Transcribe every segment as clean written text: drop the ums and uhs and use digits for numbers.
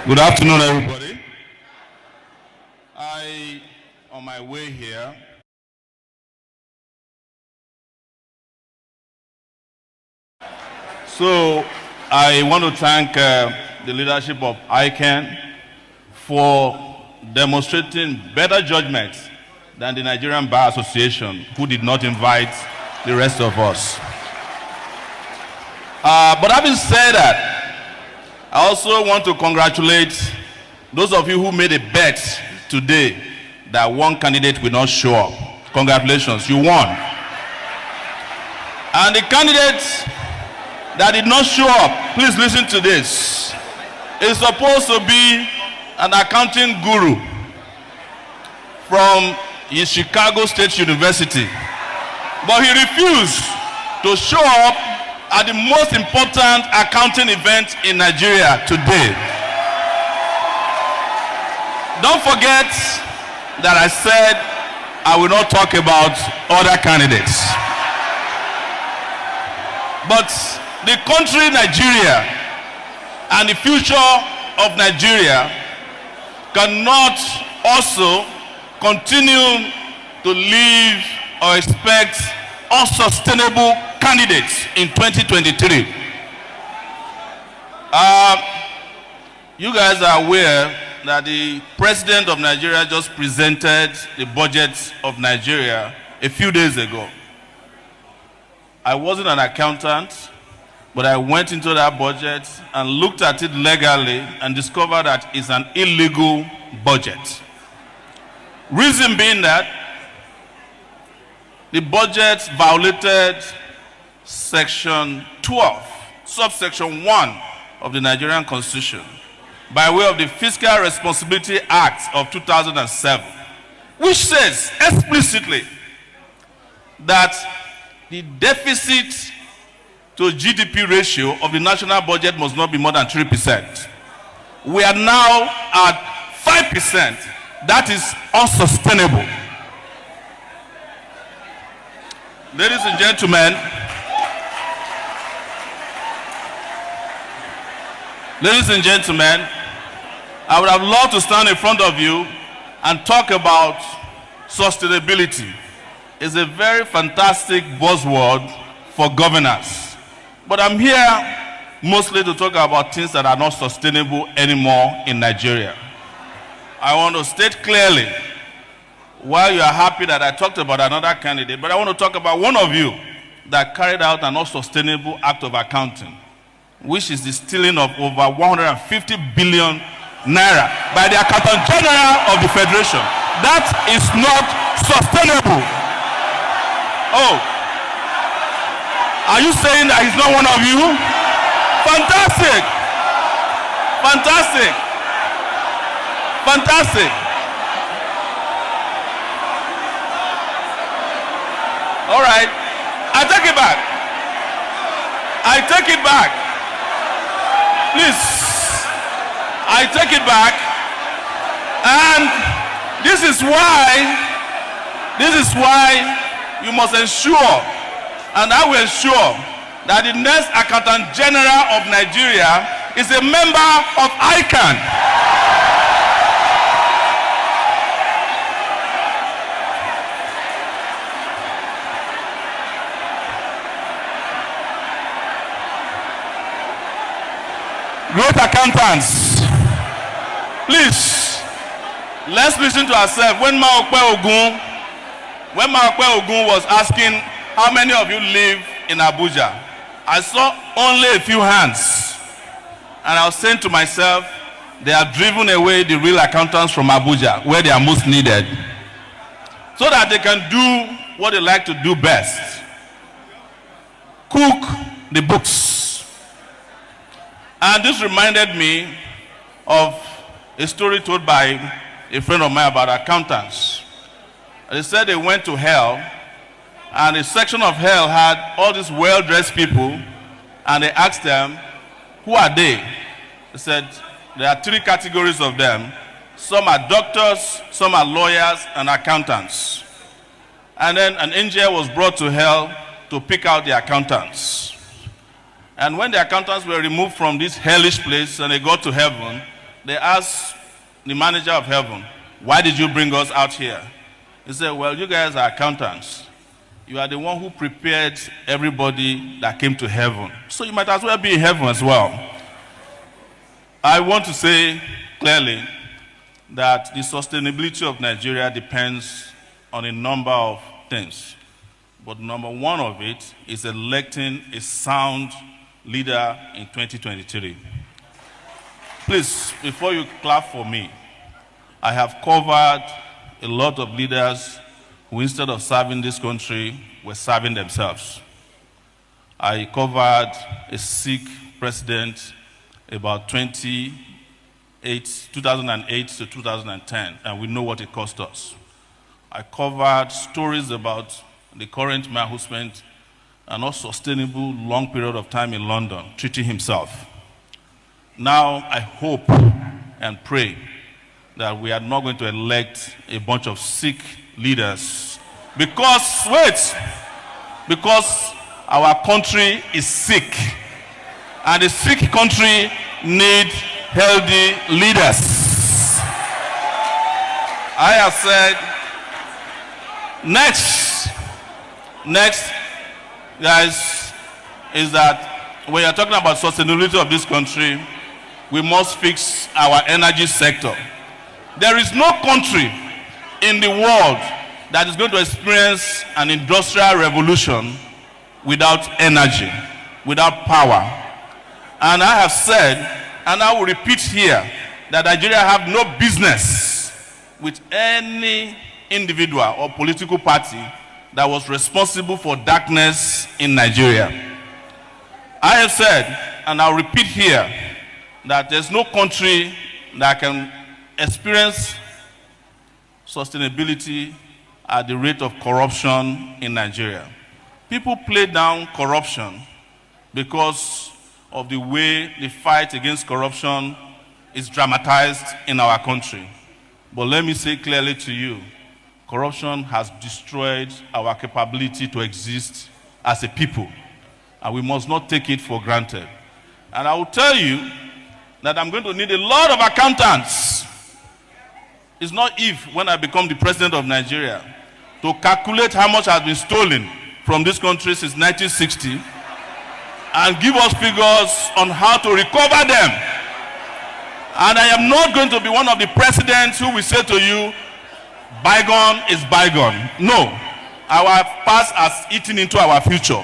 Good afternoon, everybody. On my way here, so I want to thank the leadership of ICANN for demonstrating better judgment than the Nigerian Bar Association, who did not invite the rest of us. But having said that, I also want to congratulate those of you who made a bet today that one candidate will not show up. Congratulations, you won. And the candidate that did not show up, please listen to this, is supposed to be an accounting guru from Chicago State University. But he refused to show up at the most important accounting event in Nigeria today. Don't forget that I said I will not talk about other candidates. But the country Nigeria and the future of Nigeria cannot also continue to live or expect unsustainable candidates in 2023. You guys are aware that the president of Nigeria just presented the budget of Nigeria a few days ago. I wasn't an accountant, but I went into that budget and looked at it legally and discovered that it's an illegal budget. Reason being that the budget violated Section 12, subsection 1 of the Nigerian Constitution by way of the Fiscal Responsibility Act of 2007, which says explicitly that the deficit to GDP ratio of the national budget must not be more than 3%. We are now at 5%. That is unsustainable. Ladies and gentlemen, I would have loved to stand in front of you and talk about sustainability. It's a very fantastic buzzword for governance. But I'm here mostly to talk about things that are not sustainable anymore in Nigeria. I want to state clearly, while you are happy that I talked about another candidate, but I want to talk about one of you that carried out an unsustainable act of accounting, which is the stealing of over 150 billion naira by the Accountant General of the Federation. That is not sustainable. Oh, are you saying that he's not one of you? Fantastic! Fantastic! Fantastic! All right, I take it back. I take it back. Please, I take it back. And this is why you must ensure, and I will ensure, that the next Accountant General of Nigeria is a member of ICANN. Great accountants, please, let's listen to ourselves. When Maokwe Ogun was asking how many of you live in Abuja, I saw only a few hands. And I was saying to myself, they have driven away the real accountants from Abuja, where they are most needed, so that they can do what they like to do best: cook the books. And this reminded me of a story told by a friend of mine about accountants. They said they went to hell, and a section of hell had all these well-dressed people, and they asked them, who are they? They said, there are three categories of them. Some are doctors, some are lawyers, and accountants. And then an angel was brought to hell to pick out the accountants. And when the accountants were removed from this hellish place and they got to heaven, they asked the manager of heaven, why did you bring us out here? He said, well, you guys are accountants. You are the one who prepared everybody that came to heaven. So you might as well be in heaven as well. I want to say clearly that the sustainability of Nigeria depends on a number of things. But number one of it is electing a sound leader in 2023. Please, before you clap for me, I have covered a lot of leaders who, instead of serving this country, were serving themselves. I covered a Sikh president about 2008 to 2010, and we know what it cost us. I covered stories about the current man who spent an unsustainable long period of time in London treating himself. Now I hope and pray that we are not going to elect a bunch of Sikh leaders because our country is sick, and the sick country needs healthy leaders. I have said, next, guys, is that when you're talking about sustainability of this country, we must fix our energy sector. There is no country in the world that is going to experience an industrial revolution without energy, without power. And I have said, and I will repeat here, that Nigeria have no business with any individual or political party that was responsible for darkness in Nigeria. I have said, and I'll repeat here, that there's no country that can experience sustainability at the rate of corruption in Nigeria. People play down corruption because of the way the fight against corruption is dramatized in our country. But let me say clearly to you, corruption has destroyed our capability to exist as a people, and we must not take it for granted. And I will tell you that I'm going to need a lot of accountants. It's not if, when I become the president of Nigeria, to calculate how much has been stolen from this country since 1960 and give us figures on how to recover them. And I am not going to be one of the presidents who will say to you, bygone is bygone. No, our past has eaten into our future.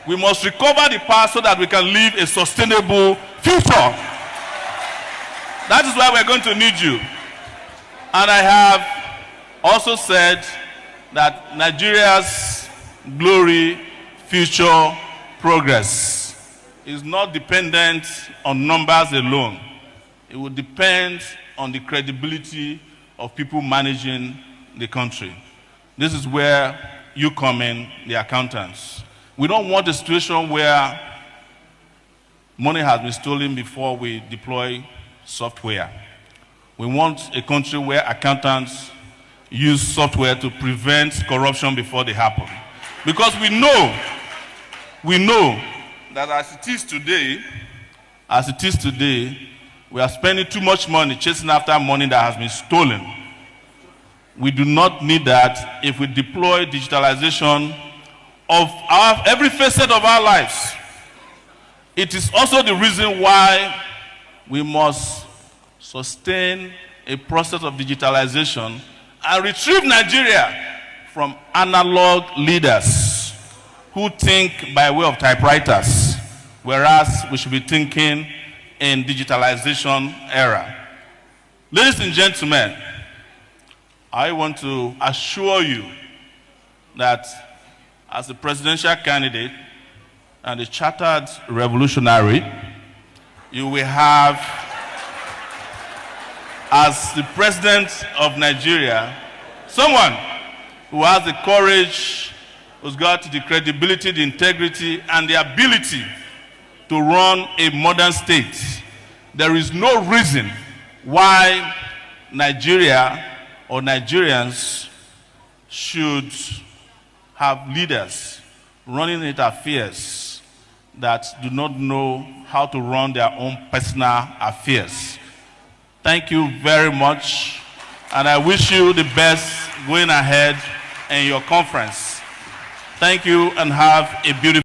We must recover the past so that we can live a sustainable future. That is why we're going to need you. And I have also said that Nigeria's glory, future, progress is not dependent on numbers alone. It will depend on the credibility of people managing the country. This is where you come in, the accountants. We don't want a situation where money has been stolen before we deploy software. We want a country where accountants use software to prevent corruption before they happen. Because we know that as it is today, we are spending too much money chasing after money that has been stolen. We do not need that if we deploy digitalization of every facet of our lives. It is also the reason why we must sustain a process of digitalization and retrieve Nigeria from analog leaders who think by way of typewriters, whereas we should be thinking in digitalization era. Ladies and gentlemen, I want to assure you that as a presidential candidate and a chartered revolutionary, you will have, as the president of Nigeria, someone who has the courage, who's got the credibility, the integrity, and the ability to run a modern state. There is no reason why Nigeria or Nigerians should have leaders running its affairs that do not know how to run their own personal affairs. Thank you very much, and I wish you the best going ahead in your conference. Thank you, and have a beautiful